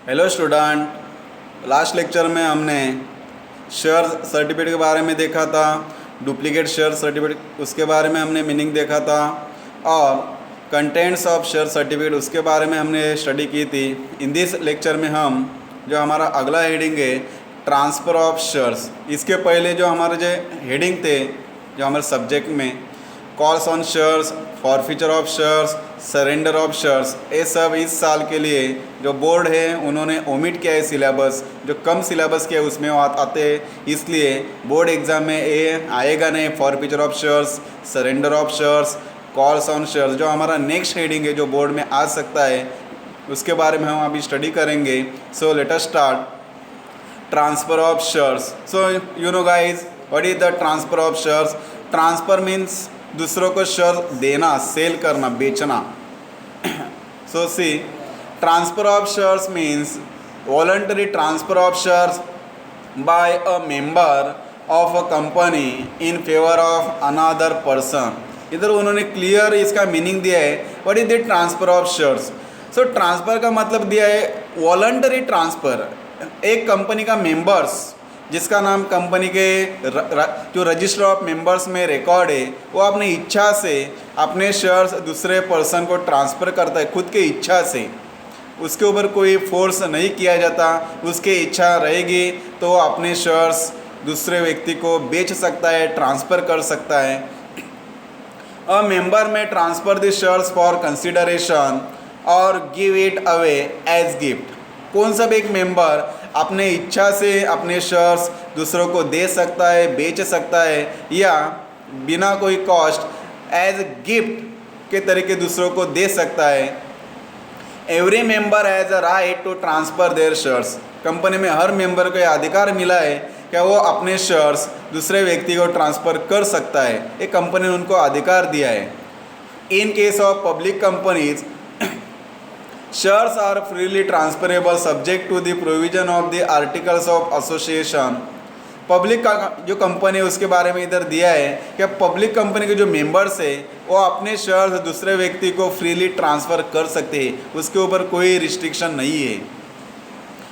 Hello student, last lecture में हमने share certificate के बारे में देखा था। डुप्लीकेट शेयर सर्टिफिकेट उसके बारे में हमने मीनिंग देखा था और कंटेंट्स ऑफ शेयर सर्टिफिकेट उसके बारे में हमने स्टडी की थी। इन दिस लेक्चर में हम जो हमारा अगला हेडिंग है ट्रांसफ़र ऑफ शेयर्स, इसके पहले जो हमारे जो हेडिंग थे जो हमारे सब्जेक्ट में calls on shares, forfeiture of shares, surrender of shares, ये सब इस साल के लिए जो बोर्ड है उन्होंने ओमिट किया है सिलेबस। जो कम सिलेबस के उसमें आते हैं, इसलिए बोर्ड एग्ज़ाम में ये आएगा नहीं। Forfeiture of shares, surrender of shares, calls on shares जो हमारा नेक्स्ट हेडिंग है जो बोर्ड में आ सकता है उसके बारे में हम अभी स्टडी करेंगे। So let us start transfer of shares. So you know guys, what is the transfer of shares? Transfer means दूसरों को शेयर देना, सेल करना, बेचना। So see, transfer of shares means voluntary transfer of shares by a member of a company in favour of another person. इधर उन्होंने clear इसका meaning दिया है, what is the transfer of shares. So transfer का मतलब दिया है voluntary transfer. एक कंपनी का मेंबर्स जिसका नाम कंपनी के जो रजिस्टर ऑफ मेंबर्स में रिकॉर्ड है, वो अपनी इच्छा से अपने शेयर्स दूसरे पर्सन को ट्रांसफ़र करता है, खुद की इच्छा से। उसके ऊपर कोई फोर्स नहीं किया जाता। उसकी इच्छा रहेगी तो वो अपने शेयर्स दूसरे व्यक्ति को बेच सकता है, ट्रांसफ़र कर सकता है। A member may transfer the shares for consideration or give it away as gift. कौन सा भी एक मेंबर अपने इच्छा से अपने शेयर्स दूसरों को दे सकता है, बेच सकता है, या बिना कोई कॉस्ट एज गिफ्ट के तरीके दूसरों को दे सकता है। Every member has a right to transfer their shares. Company में हर मेंबर को यह अधिकार मिला है क्या वो अपने शेयर्स दूसरे व्यक्ति को ट्रांसफ़र कर सकता है। ये कंपनी ने उनको अधिकार दिया है। इन case of public companies, shares are freely transferable subject to the provision of the articles of association। Public का जो कंपनी है उसके बारे में इधर दिया है कि पब्लिक कंपनी के जो मेंबर्स है वो अपने शेयर्स दूसरे व्यक्ति को फ्रीली ट्रांसफ़र कर सकते हैं, उसके ऊपर कोई रिस्ट्रिक्शन नहीं है।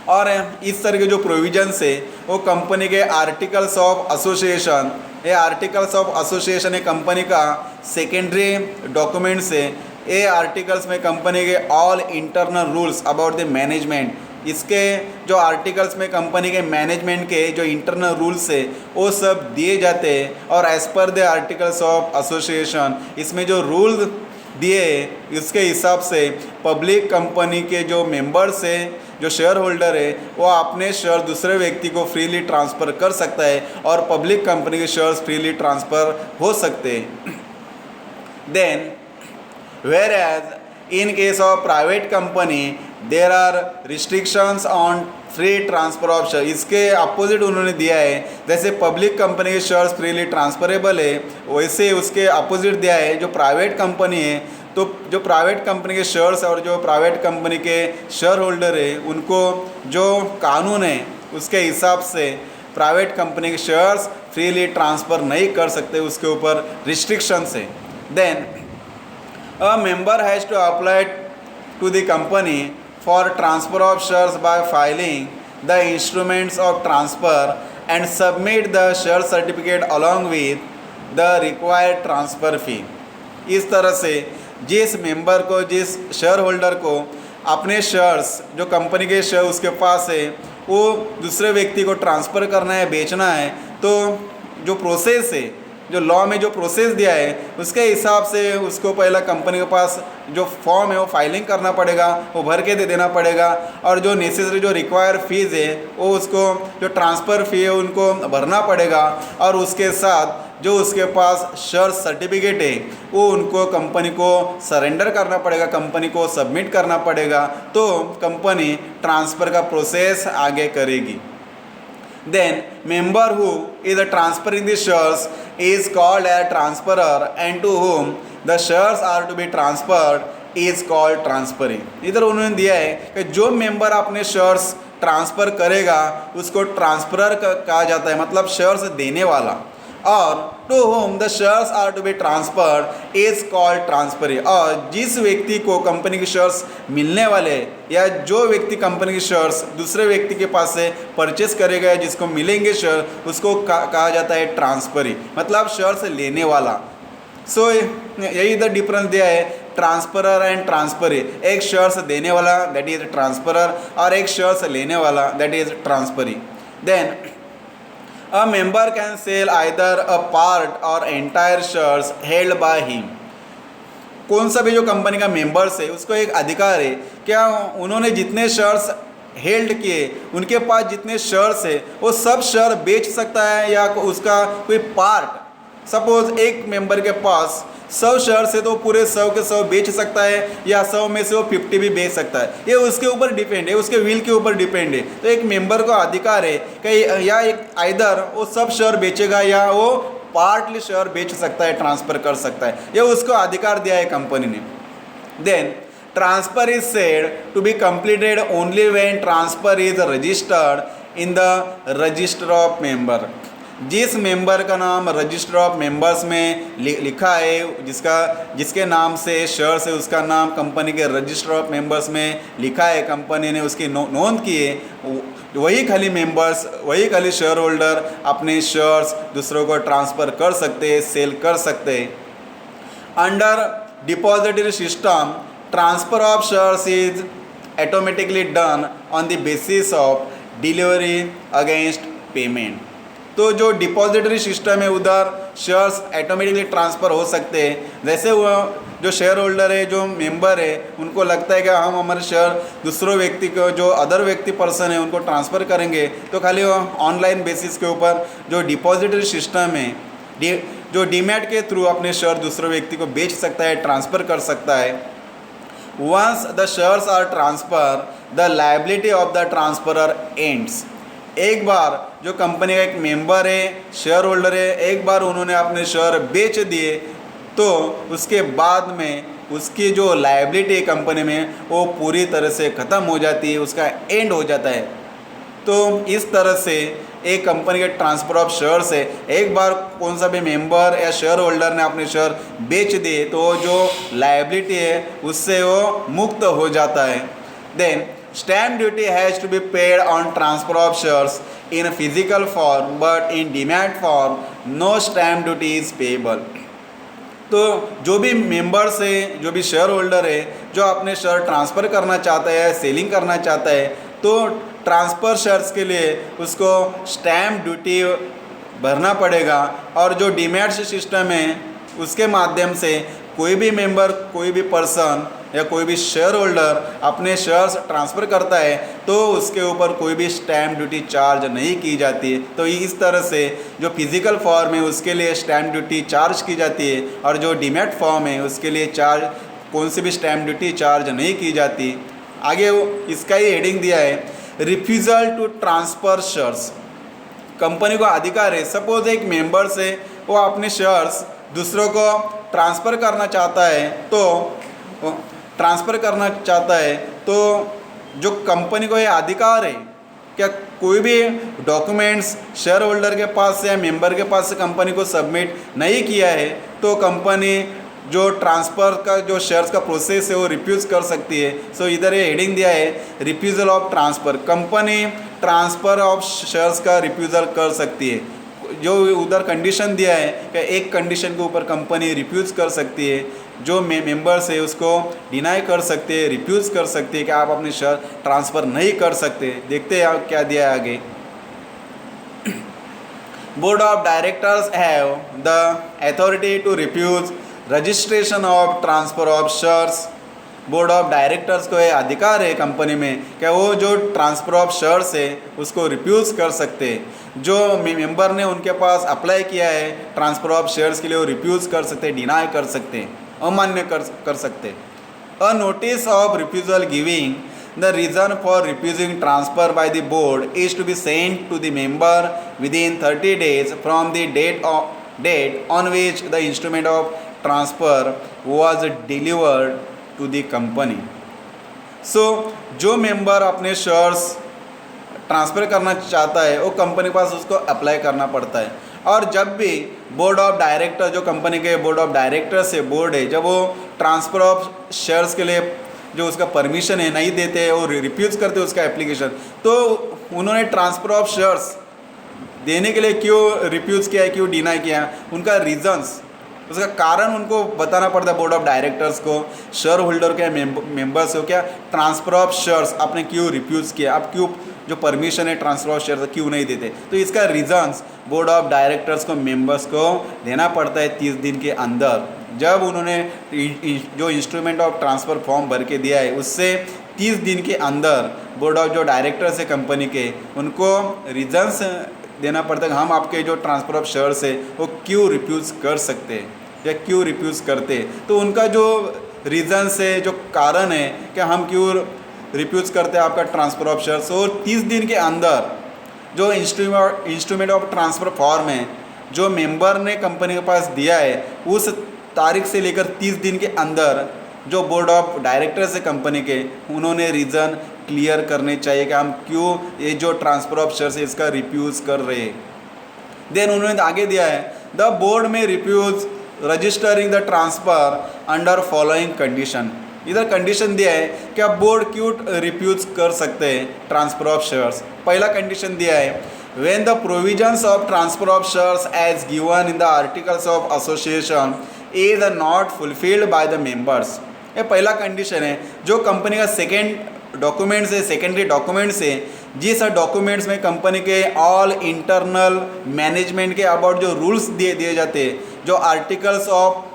और इस तरह के जो प्रोविजंस है वो कंपनी के आर्टिकल्स ऑफ एसोसिएशन, ये आर्टिकल्स ऑफ एसोसिएशन है कंपनी का सेकेंडरी डॉक्यूमेंट्स है। ये आर्टिकल्स में कंपनी के all internal rules about the management, इसके जो आर्टिकल्स में कंपनी के मैनेजमेंट के जो इंटरनल रूल्स है वो सब दिए जाते हैं। और as per the articles of association, इसमें जो रूल दिए इसके हिसाब से पब्लिक कंपनी के जो मेंबर्स है, जो शेयर होल्डर है, वो अपने शेयर दूसरे व्यक्ति को फ्रीली ट्रांसफ़र कर सकता है और पब्लिक कंपनी के शेयर्स फ्रीली ट्रांसफ़र हो सकते हैं। Then whereas in case of private company there are restrictions on free transfer of share। इसके अपोजिट उन्होंने दिया है, जैसे पब्लिक कंपनी के शेयर्स फ्रीली ट्रांसफरेबल है वैसे उसके अपोजिट दिया है जो प्राइवेट कंपनी है। तो जो प्राइवेट कंपनी के शेयर्स और जो प्राइवेट कंपनी के शेयर होल्डर है उनको जो कानून है उसके हिसाब से प्राइवेट कंपनी के शेयर्स फ्रीली ट्रांसफ़र नहीं कर सकते, उसके ऊपर रिस्ट्रिक्शंस है। Then a member has to apply to the company for transfer of shares by filing the instruments of transfer and submit the share certificate along with the required transfer fee। इस तरह से जिस member को, जिस share holder को अपने shares जो company के शेयर उसके पास है वो दूसरे व्यक्ति को ट्रांसफ़र करना है, बेचना है, तो जो प्रोसेस है, जो लॉ में जो प्रोसेस दिया है उसके हिसाब से उसको पहला कंपनी के पास जो फॉर्म है वो फाइलिंग करना पड़ेगा, वो भर के दे देना पड़ेगा। और जो नेसेसरी जो रिक्वायर फीस है वो उसको जो ट्रांसफ़र फ़ी है उनको भरना पड़ेगा। और उसके साथ जो उसके पास शेयर सर्टिफिकेट है वो उनको कंपनी को सरेंडर करना पड़ेगा, कंपनी को सबमिट करना पड़ेगा, तो कंपनी ट्रांसफ़र का प्रोसेस आगे करेगी। Then member who is transferring the shares is called a transferor and to whom the shares are to be transferred is called transferee। इधर उन्होंने दिया है कि जो मेंबर अपने शेयर्स ट्रांसफ़र करेगा उसको ट्रांसफरर कहा जाता है, मतलब शेयर्स देने वाला। और to whom the shares are to be transferred is called transferee. और जिस व्यक्ति को कंपनी के शेयर्स मिलने वाले या जो व्यक्ति कंपनी के शेयर्स दूसरे व्यक्ति के पास से परचेस करेगा या जिसको मिलेंगे शेयर, उसको कहा जाता है ट्रांसफरी, मतलब शेयर्स लेने वाला। सो यही द डिफरेंस दिया है, ट्रांसफरर एंड ट्रांसफरी। एक शेयर्स देने वाला दैट इज ट्रांसफरर और एक शेयर्स लेने वाला that is transferee. Then a member can sell either a part or entire shares held by him। कौन सा भी जो कंपनी का मेंबर्स है उसको एक अधिकार है, क्या उन्होंने जितने शेयर्स हेल्ड किए उनके पास जितने शेयर्स है वो सब शेयर बेच सकता है या उसका कोई पार्ट। सपोज एक मेंबर के पास 100 शेयर्स है तो पूरे 100 के 100 बेच सकता है या 100 में से वो 50 भी बेच सकता है, ये उसके ऊपर डिपेंड है, उसके विल के ऊपर डिपेंड है। तो एक मेंबर को अधिकार है कि या एक आइदर वो सब शेयर बेचेगा या वो पार्टली शेयर बेच सकता है, ट्रांसफ़र कर सकता है, ये उसको अधिकार दिया है कंपनी ने। Then transfer is said to be completed only when transfer is registered in the register of member. जिस मेंबर का नाम रजिस्टर ऑफ मेंबर्स में लिखा है, जिसके नाम से शेयर्स है उसका नाम कंपनी के रजिस्टर ऑफ मेंबर्स में लिखा है, कंपनी ने उसकी नोंद की है, वही खाली मेंबर्स, वही खाली शेयर होल्डर अपने शेयर्स दूसरों को ट्रांसफ़र कर सकते हैं, सेल कर सकते हैं। Under depository system transfer of shares is automatically done on the basis of delivery against payment. तो जो डिपॉजिटरी सिस्टम है उधर शेयर्स ऑटोमेटिकली ट्रांसफ़र हो सकते हैं। जैसे वो जो शेयर होल्डर है, जो मेंबर है, उनको लगता है कि हम हमारे शेयर दूसरों व्यक्ति को, जो अदर व्यक्ति पर्सन है, उनको ट्रांसफ़र करेंगे, तो खाली ऑनलाइन बेसिस के ऊपर जो डिपॉजिटरी सिस्टम है, जो डीमैट के थ्रू अपने शेयर दूसरे व्यक्ति को बेच सकता है, ट्रांसफ़र कर सकता है। Once the shares are transfer the liability of the transferor ends. एक बार जो कंपनी का एक मेंबर है, शेयर होल्डर है, एक बार उन्होंने अपने शेयर बेच दिए तो उसके बाद में उसकी जो लायबिलिटी है कंपनी में वो पूरी तरह से ख़त्म हो जाती है, उसका एंड हो जाता है। तो इस तरह से एक कंपनी के ट्रांसफ़र ऑफ शेयर्स है, एक बार कौन सा भी मेंबर या शेयर होल्डर ने अपने शेयर बेच दिए तो जो लायबिलिटी है उससे वो मुक्त हो जाता है। Then stamp duty has to be paid on transfer of shares in a physical form, but in demat form no stamp duty is payable। तो जो भी मेंबर्स है, जो भी शेयर होल्डर है, जो अपने शेयर ट्रांसफ़र करना चाहता है, सेलिंग करना चाहता है, तो ट्रांसफ़र शेयर्स के लिए उसको स्टैम्प ड्यूटी भरना पड़ेगा। और जो डीमैट सिस्टम है उसके माध्यम से कोई भी मेंबर, कोई भी पर्सन या कोई भी शेयर होल्डर अपने शेयर्स ट्रांसफ़र करता है तो उसके ऊपर कोई भी स्टैम्प ड्यूटी चार्ज नहीं की जाती है। तो इस तरह से जो फिज़िकल फॉर्म है उसके लिए स्टैम्प ड्यूटी चार्ज की जाती है और जो डीमैट फॉर्म है उसके लिए कौन सी भी स्टैम्प ड्यूटी चार्ज नहीं की जाती। आगे इसका ही हेडिंग दिया है, refusal to transfer shares. Company को अधिकार है, सपोज एक मेंबर से वो अपने शेयर्स दूसरों को ट्रांसफ़र करना चाहता है तो जो कंपनी को ये अधिकार है, क्या कोई भी डॉक्यूमेंट्स शेयर होल्डर के पास से या मेंबर के पास से कंपनी को सबमिट नहीं किया है तो कंपनी जो ट्रांसफ़र का जो शेयर्स का प्रोसेस है वो रिफ्यूज़ कर सकती है। सो इधर ये हेडिंग दिया है, refusal of transfer. Company transfer of shares का रिफ्यूज़ल कर सकती है। जो उधर कंडीशन दिया है कि एक कंडीशन के ऊपर कंपनी रिफ्यूज़ कर सकती है, जो मेंबर्स है उसको डिनाई कर सकते हैं, रिफ्यूज़ कर सकते हैं कि आप अपने शेयर ट्रांसफ़र नहीं कर सकते। देखते हैं क्या दिया है आगे। Board of directors have the authority to refuse registration of transfer of shares. Board of directors को यह अधिकार है कंपनी में कि वो जो ट्रांसफ़र ऑफ शेयर्स है उसको रिफ्यूज़ कर सकते हैं। जो मेंबर ने उनके पास अप्लाई किया है ट्रांसफ़र ऑफ शेयर्स के लिए वो रिफ्यूज़ कर सकते हैं, डिनाई कर सकते हैं, अमान्य कर सकते हैं। A notice of refusal giving the reason for refusing transfer by the board is to be sent to the member within 30 days from the date on which the instrument of transfer was delivered to the company. So जो member अपने shares transfer करना चाहता है वो company के पास उसको apply करना पड़ता है और जब भी बोर्ड ऑफ डायरेक्टर, जो कंपनी के बोर्ड ऑफ डायरेक्टर से बोर्ड है, जब वो ट्रांसफ़र ऑफ शेयर्स के लिए जो उसका परमिशन है नहीं देते और रिफ्यूज़ करते उसका एप्लीकेशन, तो उन्होंने ट्रांसफ़र ऑफ शेयर्स देने के लिए क्यों रिफ्यूज़ किया है, क्यों डिनाई किया, उनका रीजंस, उसका कारण उनको बताना पड़ता है बोर्ड ऑफ डायरेक्टर्स को, शेयर होल्डर के मेंबर्स को, क्या ट्रांसफ़र ऑफ शेयर्स आपने क्यों रिफ्यूज़ किया, आप क्यों जो परमिशन है ट्रांसफ़र ऑफ शेयर्स क्यों नहीं देते, तो इसका रीजंस बोर्ड ऑफ डायरेक्टर्स को मेंबर्स को देना पड़ता है 30 दिन के अंदर। जब उन्होंने जो इंस्ट्रूमेंट ऑफ ट्रांसफ़र फॉर्म भर के दिया है उससे 30 दिन के अंदर बोर्ड ऑफ जो डायरेक्टर्स है कंपनी के, उनको रीजंस देना पड़ता है कि हम आपके जो ट्रांसफ़र ऑफ शेयर्स है वो क्यों रिफ्यूज़ कर सकते हैं या क्यों रिफ्यूज़ करते, तो उनका जो रीजंस है, जो कारण है कि हम क्यों रिफ्यूज़ करते हैं आपका ट्रांसफ़र ऑफ शेयर्स, और 30 दिन के अंदर जो इंस्ट्रूमेंट ऑफ ट्रांसफ़र फॉर्म है जो मेंबर ने कंपनी के पास दिया है, उस तारीख से लेकर 30 दिन के अंदर जो बोर्ड ऑफ डायरेक्टर्स है कंपनी के, उन्होंने रीज़न क्लियर करने चाहिए कि हम क्यों ये जो ट्रांसफ़र ऑफ शेयर्स है इसका रिफ्यूज़ कर रहे हैं। देन उन्होंने आगे दिया है द बोर्ड में refuse registering the transfer under following condition. इधर कंडीशन दिया है कि आप बोर्ड क्यों रिफ्यूज़ कर सकते हैं ट्रांसफ़र ऑफ शेयर्स। पहला कंडीशन दिया है when the provisions of transfer of shares as given in the articles of association is not fulfilled by the members. ये पहला कंडीशन है। जो कंपनी का सेकेंड डॉक्यूमेंट्स है, सेकेंडरी डॉक्यूमेंट्स है, जिस डॉक्यूमेंट्स में कंपनी के ऑल इंटरनल मैनेजमेंट के अबाउट जो रूल्स दिए जाते हैं, जो आर्टिकल्स ऑफ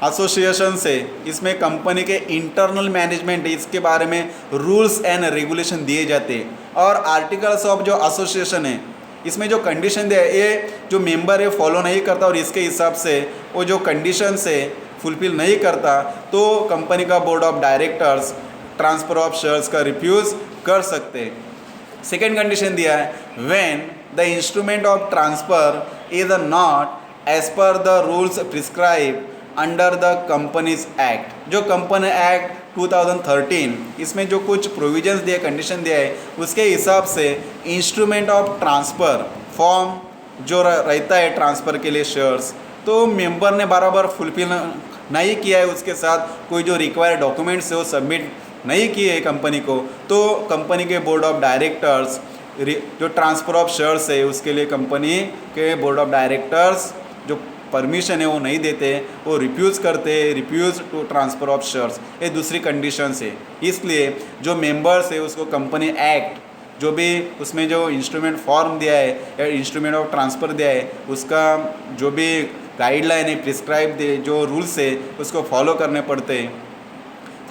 एसोसिएशन से, इसमें कंपनी के इंटरनल मैनेजमेंट इसके बारे में रूल्स एंड रेगुलेशन दिए जाते हैं, और आर्टिकल्स ऑफ जो एसोसिएशन है इसमें जो कंडीशन दिया है ये जो मेंबर है फॉलो नहीं करता और इसके हिसाब से वो जो कंडीशन से फुलफिल नहीं करता, तो कंपनी का board of directors transfer of shares का रिफ्यूज़ कर सकते हैं। सेकेंड कंडीशन दिया है when the instrument of transfer is not as per the rules prescribe under the companies act. जो कंपनी एक्ट 2013 इसमें जो कुछ प्रोविजंस दिए, कंडीशन दिया है, उसके हिसाब से इंस्ट्रूमेंट ऑफ ट्रांसफ़र फॉर्म जो रहता है ट्रांसफ़र के लिए शेयर्स, तो मेंबर ने बराबर फुलफिल नहीं किया है, उसके साथ कोई जो रिक्वायर्ड डॉक्यूमेंट्स है वो सबमिट नहीं किए है कंपनी को, तो कंपनी के बोर्ड ऑफ डायरेक्टर्स जो ट्रांसफ़र ऑफ शेयर्स है उसके लिए कंपनी के बोर्ड ऑफ डायरेक्टर्स जो परमिशन है वो नहीं देते, वो रिफ्यूज़ करते, refuse to transfer of shares, ये दूसरी कंडीशन है। इसलिए जो मेंबर्स है उसको कंपनी एक्ट जो भी उसमें जो इंस्ट्रूमेंट फॉर्म दिया है या इंस्ट्रूमेंट ऑफ ट्रांसफ़र दिया है उसका जो भी गाइडलाइन है, प्रिस्क्राइब जो रूल्स है उसको फॉलो करने पड़ते हैं।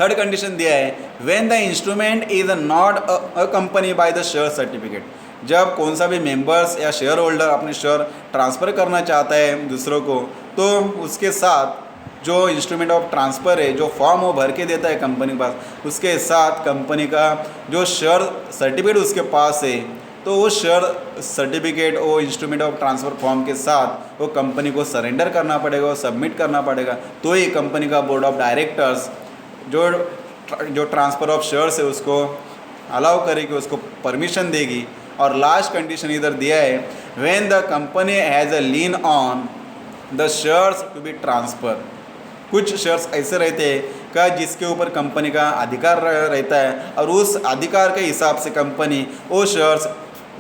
थर्ड कंडीशन दिया है when the instrument is not accompany by the share certificate. जब कौन सा भी मेंबर्स या शेयर होल्डर अपने शेयर ट्रांसफ़र करना चाहता है दूसरों को, तो उसके साथ जो इंस्ट्रूमेंट ऑफ ट्रांसफ़र है, जो फॉर्म वो भर के देता है कंपनी के पास, उसके साथ कंपनी का जो शेयर सर्टिफिकेट उसके पास है, तो वो शेयर सर्टिफिकेट वो इंस्ट्रूमेंट ऑफ ट्रांसफ़र फॉर्म के साथ वो कंपनी को सरेंडर करना पड़ेगा, वो सबमिट करना पड़ेगा, तो ही कंपनी का बोर्ड ऑफ डायरेक्टर्स जो ट्रांसफ़र ऑफ शेयर्स है उसको अलाउ करेगी, उसको परमिशन देगी। और लास्ट कंडीशन इधर दिया है when the company has a lien on the shares to be transfer. कुछ शेयर्स ऐसे रहते हैं का जिसके ऊपर कंपनी का अधिकार रहता है, और उस अधिकार के हिसाब से कंपनी वो शेयर्स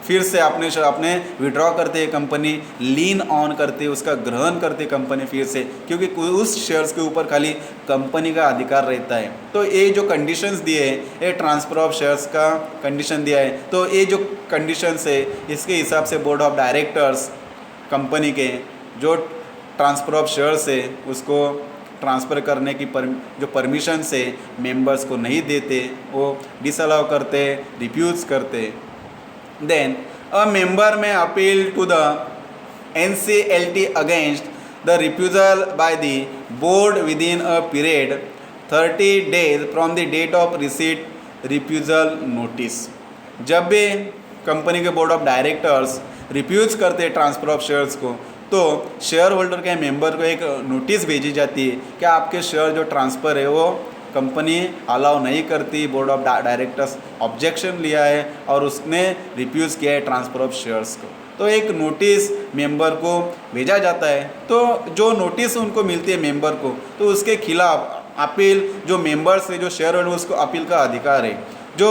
फिर से अपने विड्रॉ करते हैं, कंपनी लीन ऑन करते है, उसका ग्रहण करते कंपनी फिर से, क्योंकि उस शेयर्स के ऊपर खाली कंपनी का अधिकार रहता है। तो ये जो कंडीशंस दिए हैं, ये ट्रांसफ़र ऑफ शेयर्स का कंडीशन दिया है, तो ये जो कंडीशंस है इसके हिसाब से बोर्ड ऑफ डायरेक्टर्स कंपनी के जो ट्रांसफ़र ऑफ शेयर्स है उसको ट्रांसफ़र करने की जो परमिशन से मेंबर्स को नहीं देते, वो डिसअलाउ करते, रिफ्यूज़ करते। Then a member may appeal to the NCLT against the refusal by the board within a period 30 days from the date of receipt refusal notice। जब भी कंपनी के बोर्ड ऑफ डायरेक्टर्स रिफ्यूज़ करते हैं transfer of shares को, तो share holder के member को एक नोटिस भेजी जाती है कि आपके शेयर जो ट्रांसफ़र है वो कंपनी अलाउ नहीं करती, बोर्ड ऑफ डायरेक्टर्स ऑब्जेक्शन लिया है और उसने रिफ्यूज़ किया है ट्रांसफ़र ऑफ शेयर्स को। तो एक नोटिस मेंबर को भेजा जाता है। तो जो नोटिस उनको मिलती है मेंबर को, तो उसके खिलाफ अपील जो मेंबर्स है, जो शेयर होल्डर, उसको अपील का अधिकार है। जो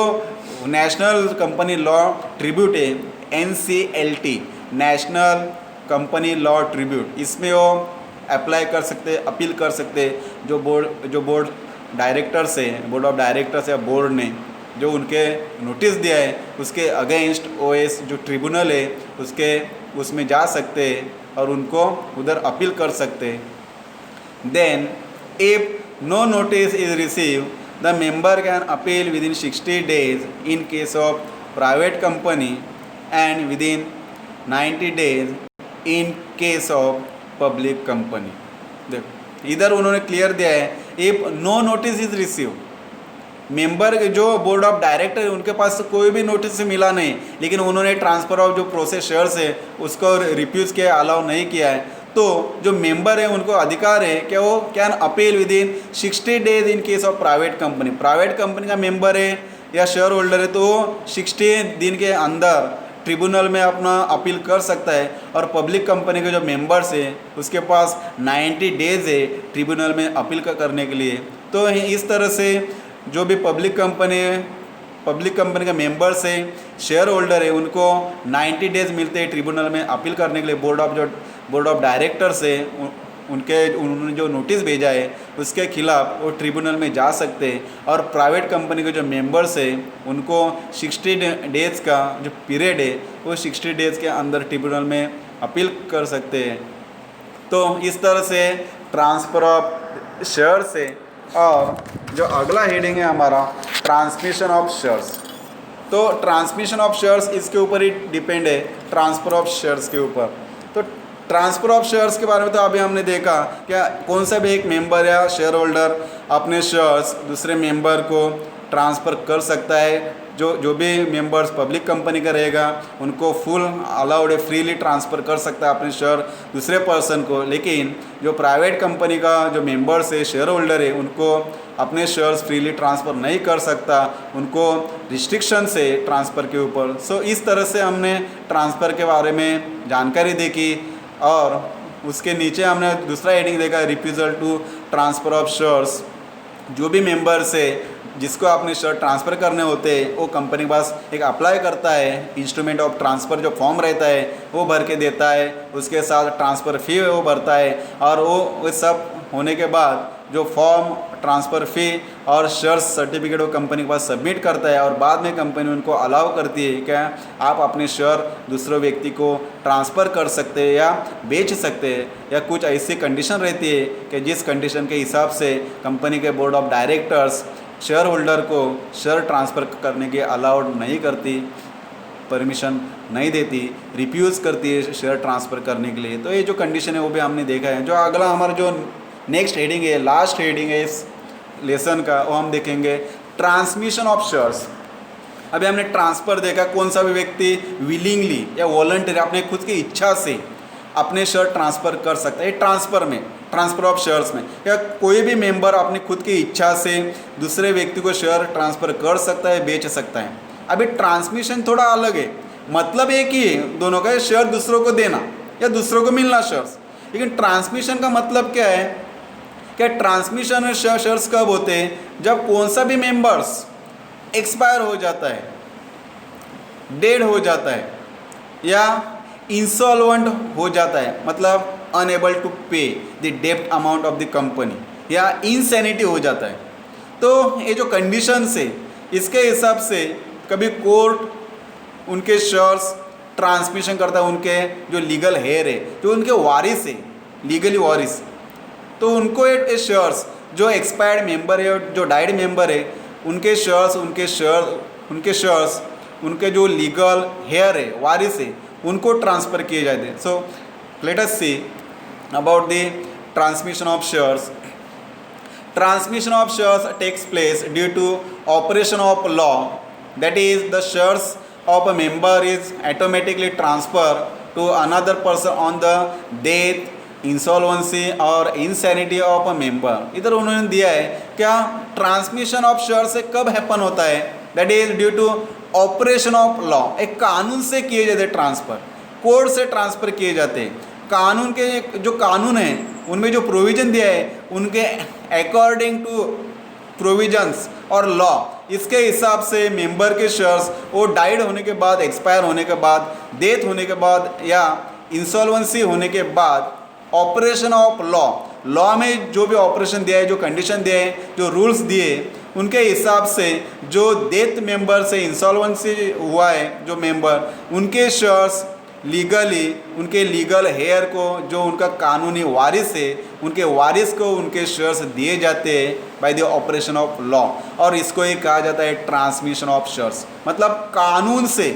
नेशनल कंपनी लॉ ट्रिब्यूट है, NCLT, national company law tribute, इसमें वो अप्लाई कर सकते, अपील कर सकते। जो बोर्ड डायरेक्टर्स है, बोर्ड ऑफ डायरेक्टर्स या बोर्ड ने जो उनके नोटिस दिया है उसके अगेंस्ट OS जो ट्रिब्यूनल है उसमें जा सकते और उनको उधर अपील कर सकते। Then if no notice is receive, the member can appeal within 60 days in case of private company and within 90 days in case of public company. देखो इधर उन्होंने क्लियर दिया है, if no notice is receive, member जो board of director है उनके पास कोई भी नोटिस मिला नहीं, लेकिन उन्होंने ट्रांसफ़र ऑफ जो प्रोसेस शेयर्स है उसको रिफ्यूज़ किया, अलाउ नहीं किया है, तो जो मेंबर है उनको अधिकार है कि वो can appeal with in 60 days in case of private company. Private company का मेंबर है या शेयर होल्डर है तो 60 दिन के अंदर ट्रिब्यूनल में अपना अपील कर सकता है। और पब्लिक कंपनी के जो मेंबर्स है उसके पास 90 days है ट्रिब्यूनल में अपील करने के लिए। तो इस तरह से जो भी पब्लिक कंपनी का मेंबर्स है, शेयर होल्डर है, उनको 90 days मिलते हैं ट्रिब्यूनल में अपील करने के लिए। बोर्ड ऑफ डायरेक्टर्स है उन्होंने जो नोटिस भेजा है उसके खिलाफ वो ट्रिब्यूनल में जा सकते हैं। और प्राइवेट कंपनी के जो मेंबर्स है उनको 60 days का जो पीरियड है वो 60 days के अंदर ट्रिब्यूनल में अपील कर सकते हैं। तो इस तरह से ट्रांसफ़र ऑफ शेयर्स है। और जो अगला हेडिंग है हमारा ट्रांसमिशन ऑफ शेयर्स, तो ट्रांसमिशन ऑफ शेयर्स इसके ऊपर ही डिपेंड है, ट्रांसफ़र ऑफ शेयर्स के ऊपर। तो ट्रांसफ़र ऑफ शेयर्स के बारे में तो अभी हमने देखा क्या कौन सा भी एक मेंबर या शेयर होल्डर अपने शेयर्स दूसरे मेंबर को ट्रांसफ़र कर सकता है। जो भी मेंबर्स पब्लिक कंपनी का रहेगा उनको फुल अलाउड है, फ्रीली ट्रांसफ़र कर सकता है अपने शेयर दूसरे पर्सन को। लेकिन जो प्राइवेट कंपनी का जो मेंबर्स है, शेयर होल्डर है, उनको अपने शेयर्स फ्रीली ट्रांसफ़र नहीं कर सकता, उनको रिस्ट्रिक्शंस है ट्रांसफ़र के ऊपर। सो इस तरह से हमने ट्रांसफ़र के बारे में जानकारी देखी। और उसके नीचे हमने दूसरा हेडिंग देखा, refusal to transfer of shares. जो भी मेंबर्स है जिसको अपने शेयर ट्रांसफ़र करने होते हैं वो कंपनी के पास एक अप्लाई करता है, इंस्ट्रूमेंट ऑफ ट्रांसफ़र जो फॉर्म रहता है वो भर के देता है, उसके साथ ट्रांसफ़र फ़ी वो भरता है। और वो सब होने के बाद जो फॉर्म, ट्रांसफ़र फ़ी और शेयर्स सर्टिफिकेट वो कंपनी के पास सबमिट करता है। और बाद में कंपनी उनको अलाउ करती है क्या आप अपने शेयर दूसरे व्यक्ति को ट्रांसफ़र कर सकते हैं या बेच सकते हैं, या कुछ ऐसी कंडीशन रहती है कि जिस कंडीशन के हिसाब से कंपनी के board of directors share holder को शेयर ट्रांसफ़र करने के अलाउड नहीं करती, परमिशन नहीं देती, रिफ्यूज़ करती है शेयर ट्रांसफ़र करने के लिए। तो ये जो कंडीशन है वो भी हमने देखा है। जो अगला हमारा जो नेक्स्ट हेडिंग है, लास्ट हेडिंग है इस लेसन का, वो हम देखेंगे ट्रांसमिशन ऑफ शेयर्स। अभी हमने ट्रांसफ़र देखा, कौन सा भी व्यक्ति विलिंगली या वॉलंटरी अपने खुद की इच्छा से अपने शेयर ट्रांसफ़र कर सकता है। ट्रांसफ़र ऑफ शेयर्स में या कोई भी मेंबर अपनी खुद की इच्छा से दूसरे व्यक्ति को शेयर ट्रांसफ़र कर सकता है, बेच सकता है। अभी ट्रांसमिशन थोड़ा अलग है, मतलब एक ही है दोनों का, शेयर दूसरों को देना या दूसरों को मिलना शेयर्स। लेकिन ट्रांसमिशन का मतलब क्या है, क्या ट्रांसमिशन शेयर्स कब होते हैं, जब कौन सा भी मेंबर्स एक्सपायर हो जाता है, डेड हो जाता है या इंसॉल्वेंट हो जाता है, मतलब अनएबल टू पे द डेब्ट अमाउंट ऑफ द कंपनी, या इंसैनिटी हो जाता है। तो ये जो कंडीशंस है इसके हिसाब से कभी कोर्ट उनके शेयर्स ट्रांसमिशन करता है, उनके जो लीगल हेयर है, जो उनके वारिस है, लीगली वारिस, तो उनको ये शेयर्स जो एक्सपायर्ड मेंबर है, जो डाइड मेंबर है, उनके शेयर्स उनके जो लीगल हेयर है, वारिस है, उनको ट्रांसफ़र किए जाते हैं। So let us see about the transmission of shares. Transmission of shares takes place due to operation of law, that is the shares of a member is automatically transferred to another person on the death, insolvency और insanity of a member. इधर उन्होंने दिया है क्या transmission of share से कब happen होता है, that is due to operation of law, एक कानून से किए जाते ट्रांसफ़र। कोड से ट्रांसफ़र किए जाते हैं। कानून के जो कानून है उनमें जो प्रोविज़न दिया है उनके अकॉर्डिंग टू प्रोविजंस और लॉ, इसके हिसाब से मेंबर के शेयर्स वो डाइड होने के बाद, एक्सपायर होने के बाद, डेथ होने के बाद या इंसॉल्वेंसी होने के बाद ऑपरेशन ऑफ लॉ में जो भी ऑपरेशन दिया है, जो कंडीशन दिए हैं, जो रूल्स दिए, उनके हिसाब से जो डेथ मेंबर से इंसॉल्वेंसी हुआ है जो मेंबर, उनके शेयर्स लीगली उनके लीगल हेयर को, जो उनका कानूनी वारिस है, उनके वारिस को उनके शेयर्स दिए जाते हैं by the operation of law. और इसको ही कहा जाता है ट्रांसमिशन ऑफ शेयर्स। मतलब कानून से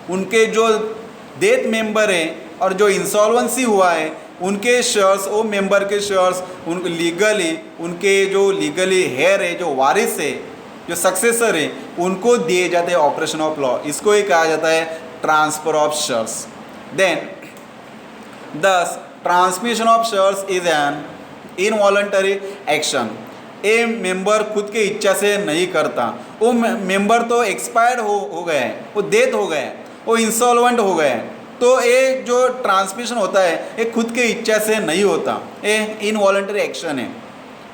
उनके जो डेथ मेंबर है और जो इंसॉल्वेंसी हुआ है उनके शेयर्स, वो मेंबर के शेयर्स उनको लीगली, उनके जो लीगली हेयर है, जो वारिस है, जो सक्सेसर है, उनको दिए जाते हैं ऑपरेशन ऑफ लॉ। इसको ही कहा जाता है ट्रांसफर ऑफ शेयर्स। देन दस transmission of shares is an involuntary action. ये मेंबर खुद की इच्छा से नहीं करता। वो मेंबर तो एक्सपायर्ड हो गए हैं, वो डेथ हो गए हैं, वो इंसॉल्वेंट हो गए हैं, तो ये जो ट्रांसमिशन होता है ये खुद की इच्छा से नहीं होता, ये इनवॉलंटरी एक्शन है।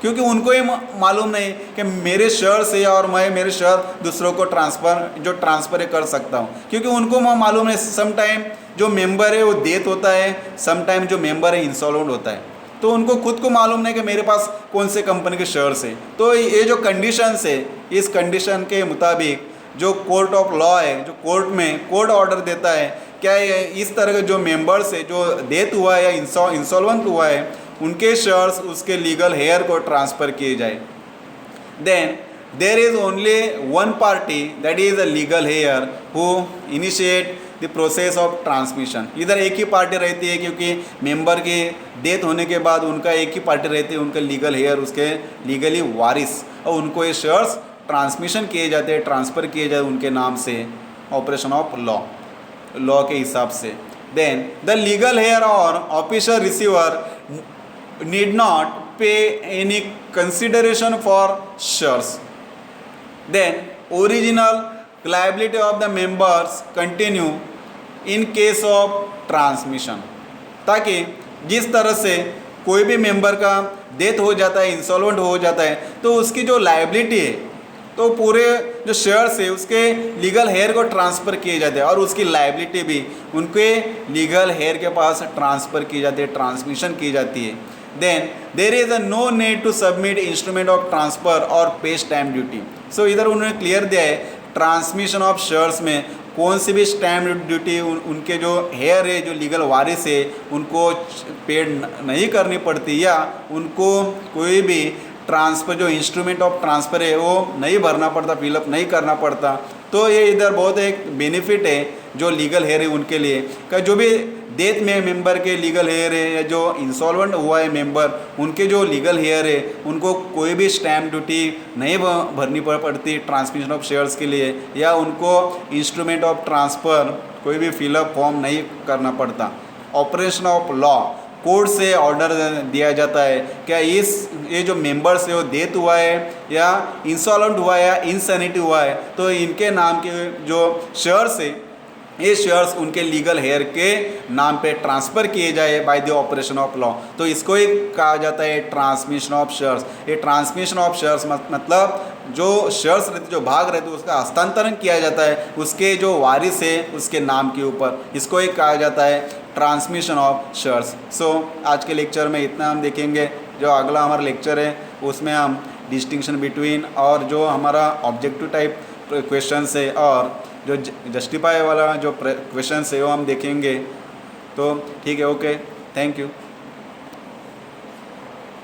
क्योंकि उनको ही मालूम नहीं कि मेरे शेयर से और मैं मेरे शेयर दूसरों को ट्रांसफ़र कर सकता हूँ, क्योंकि उनको मालूम है सम टाइम जो मेंबर है वो डेथ होता है, सम टाइम जो मेंबर है इंसॉल्वेंट होता है, तो उनको खुद को मालूम नहीं कि मेरे पास कौन से कंपनी के शेयर्स है। तो ये जो कंडीशंस है, इस कंडीशन के मुताबिक जो कोर्ट ऑफ लॉ है, जो कोर्ट में कोर्ट ऑर्डर देता है, क्या इस तरह के जो मेंबर्स है, जो डेथ हुआ है या इंसॉल्वेंट हुआ है, उनके शेयर्स उसके लीगल हेयर को ट्रांसफ़र किए जाए। Then there is only one party, that is a legal heir, who initiate the process of transmission. इधर एक ही पार्टी रहती है, क्योंकि मेंबर के डेथ होने के बाद उनका एक ही पार्टी रहती है, उनका लीगल हेयर, उसके लीगली वारिस, और उनको ये शेयर्स ट्रांसमिशन किए जाते हैं, ट्रांसफ़र किए जाते उनके नाम से, ऑपरेशन ऑफ लॉ के हिसाब से। देन द लीगल हेयर और official receiver need not pay any consideration for shares. Then original liability of the members continue in case of transmission. ताकि जिस तरह से कोई भी मेंबर का डेथ हो जाता है, इंसॉल्वेंट हो जाता है, तो उसकी जो लाइबिलिटी है, तो पूरे जो शेयर्स है उसके लीगल हेयर को ट्रांसफ़र किए जाते हैं, और उसकी लाइबिलिटी भी उनके लीगल हेयर के पास ट्रांसफ़र की जाती है, ट्रांसमिशन की जाती है। Then there is a no need to submit instrument of transfer or pay stamp duty. So इधर उन्होंने क्लियर दिया है ट्रांसमिशन ऑफ शेयर्स में कौन सी भी स्टैम्प ड्यूटी उनके जो हेयर है, जो लीगल वारिस है, उनको पेड नहीं करनी पड़ती, या उनको कोई भी ट्रांसफ़र जो इंस्ट्रूमेंट ऑफ ट्रांसफ़र है वो नहीं भरना पड़ता, फिलअप नहीं करना पड़ता। तो ये इधर बहुत एक बेनिफिट है जो लीगल हेयर है उनके लिए, का जो भी डेथ में मेंबर के लीगल हेयर है, या जो इंसॉल्वेंट हुआ है मेंबर, उनके जो लीगल हेयर है उनको कोई भी स्टैम्प ड्यूटी नहीं भरनी पड़ती ट्रांसमिशन ऑफ शेयर्स के लिए, या उनको इंस्ट्रूमेंट ऑफ ट्रांसफ़र कोई भी फिलअप फॉर्म नहीं करना पड़ता। ऑपरेशन ऑफ लॉ, कोर्ट से ऑर्डर दिया जाता है क्या ये जो मेंबर्स है वो डेथ हुआ है या इंसॉल्वेंट हुआ है या इंसैनिटी हुआ है, तो इनके नाम के जो शेयर्स है, ये शेयर्स उनके लीगल हेयर के नाम पे ट्रांसफ़र किए जाए by the operation of law. तो इसको ही कहा जाता है ट्रांसमिशन ऑफ शेयर्स। ये ट्रांसमिशन ऑफ शेयर्स मतलब जो शेयर्स रहते, जो भाग रहते, उसका हस्तांतरण किया जाता है उसके जो वारिस है उसके नाम के ऊपर। इसको ही कहा जाता है ट्रांसमिशन ऑफ शेयर्स। सो आज के लेक्चर में इतना हम देखेंगे। जो अगला हमारा लेक्चर है उसमें हम डिस्टिंक्शन बिटवीन और जो हमारा ऑब्जेक्टिव टाइप क्वेश्चन है और जो जस्टिफाई वाला जो क्वेश्चन है वो हम देखेंगे। तो ठीक है, ओके, थैंक यू।